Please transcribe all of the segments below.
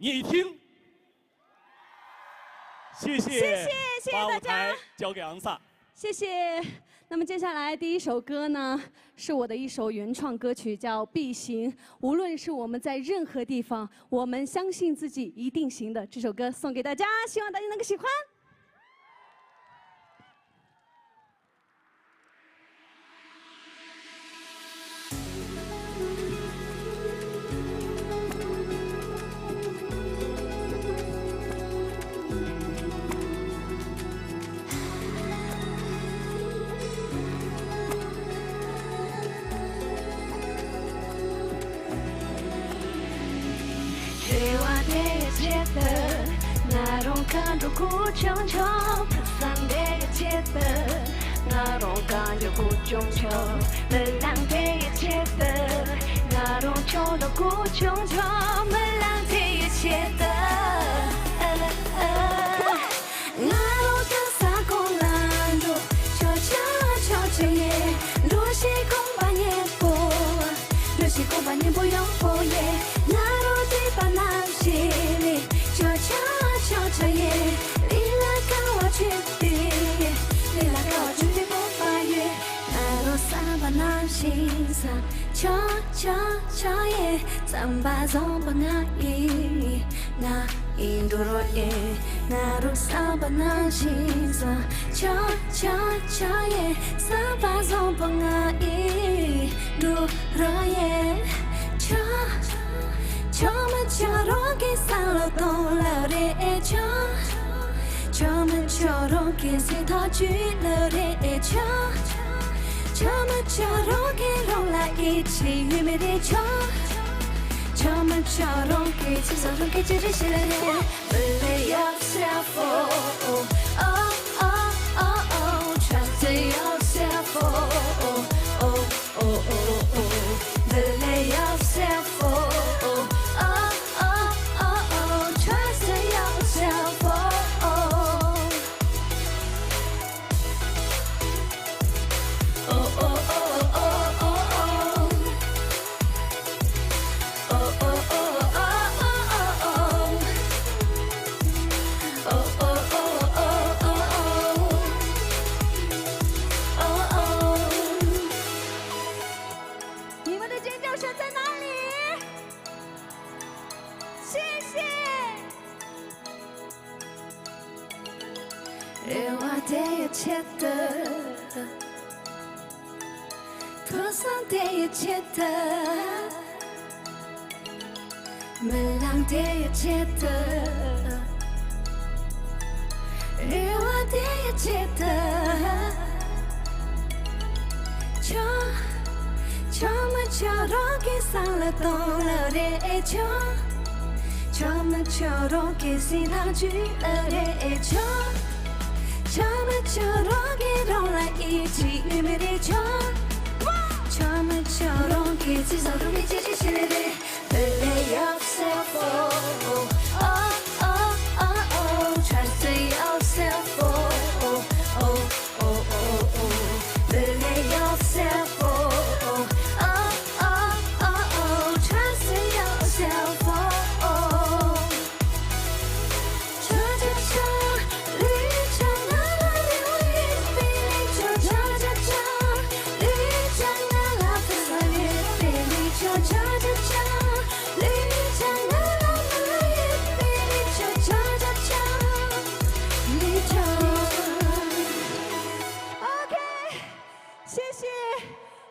你听。谢谢把舞大家台交给昂萨。谢谢。那么接下来第一首歌呢，是我的一首原创歌曲，叫《必行》。无论是我们在任何地方，我们相信自己一定行的。这首歌送给大家，希望大家能够喜欢。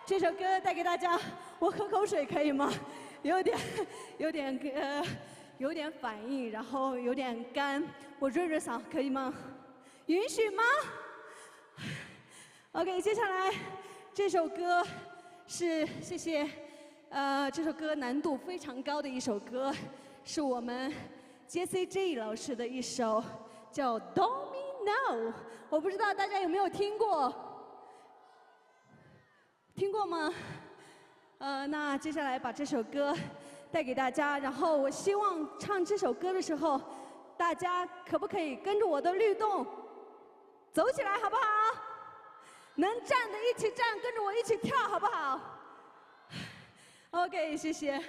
这首歌带给大家，我喝口水可以吗？有点反应，然后有点干，我润嗓可以吗？允许吗 ？OK， 接下来这首歌是谢谢，这首歌难度非常高的一首歌，是我们 JCG 老师的一首叫《Domino》，我不知道大家有没有听过。听过吗？那接下来把这首歌带给大家，然后我希望唱这首歌的时候，大家可不可以跟着我的律动走起来，好不好？能站的一起站，跟着我一起跳，好不好 ？OK， 谢谢。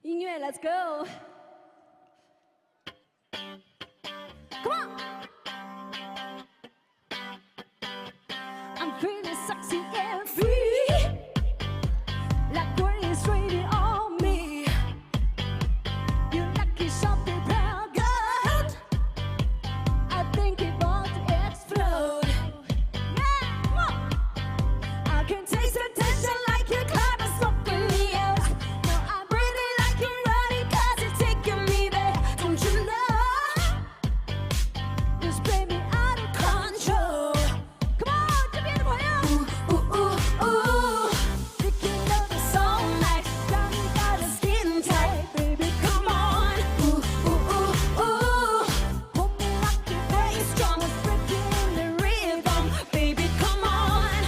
音乐 ，Let's go。Come on。I'm feeling sexy and free, like when it's raining on me. You lucky something felt good. I think it about to explode. Yeah, come on. I can taste the tension like your cloud is smoking me out. Now I'm breathing like you're running 'cause it's taking me there. Don't you know? This baby out of control. Come on, 这边的朋友。Thinking of the song like Johnny got a skin tight, baby, come on. Hold me like your bass drum is breaking the rhythm, baby, come on.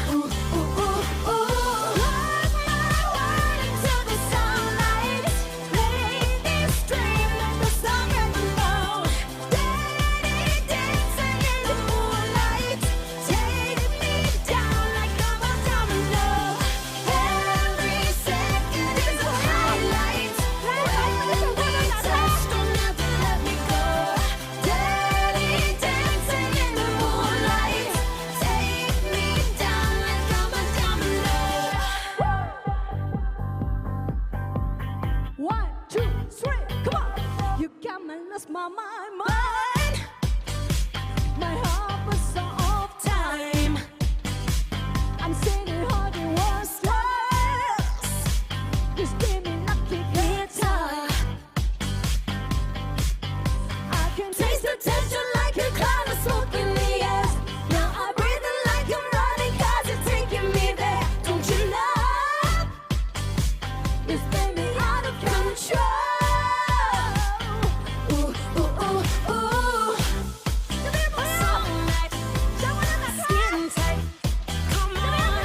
Rock my world into the sunlight. Play this dream like the song and the moon. Steady dancing in the moonlight. Take me down like I'm a domino. Every second is a highlight. When we touch, don't ever let me go. Steady dancing in the moonlight. Take me down like I'm a domino. 1, 2, 3, come on. You got me lost my mind. My heart was off time. I'm singing hard and was lost. You spin me like a guitar. I can taste the tension like a cloud of smoke in the air. Now I'm breathing like I'm running 'cause it's taking me there. Don't you know? You spin me out of control. Song night, skin tight. Come on.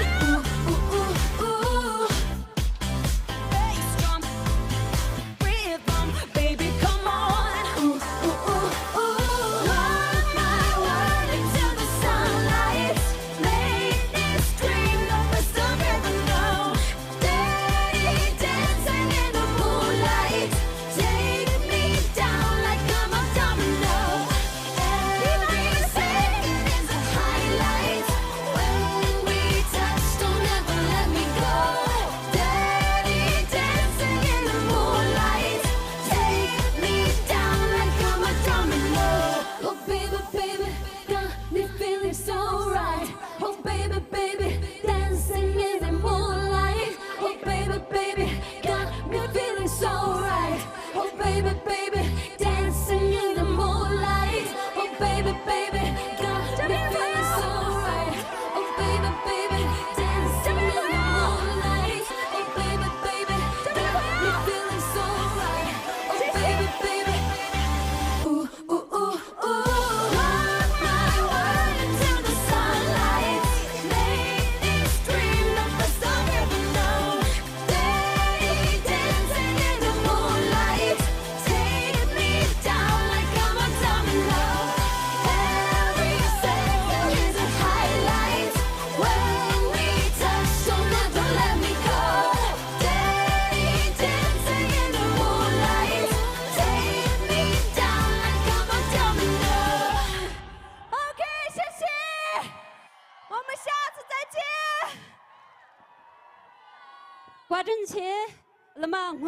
Bass drum, rhythm, baby, come on. Rock my world into the sunlight. Make this dream no rest of ever know. Steady dancing in the moonlight. Take me down like I'm a domino. Every second is a highlight. When we touch, don't ever let me go. Steady dancing in the moonlight. Take me down like I'm a domino. Oh baby, baby, got me feeling so right. Oh baby, baby, dancing in the moonlight. Oh baby, baby, got me feeling so right. Oh baby, baby, dancing in the moonlight. Oh baby, baby, got me feeling so right. Oh baby, baby, dancing in the moonlight. Oh baby, baby, got me feeling so right. Oh baby, baby. Rock my world into the sunlight. Make this dream the best I've ever known. Steady dancing in the moonlight. Take me down like I'm a domino. Every second is a highlight. When we touch, don't ever let me go. Steady dancing in the moonlight. Take me down like I'm a domino. OK， 谢谢，我们下次再见。瓜真琴，那么我。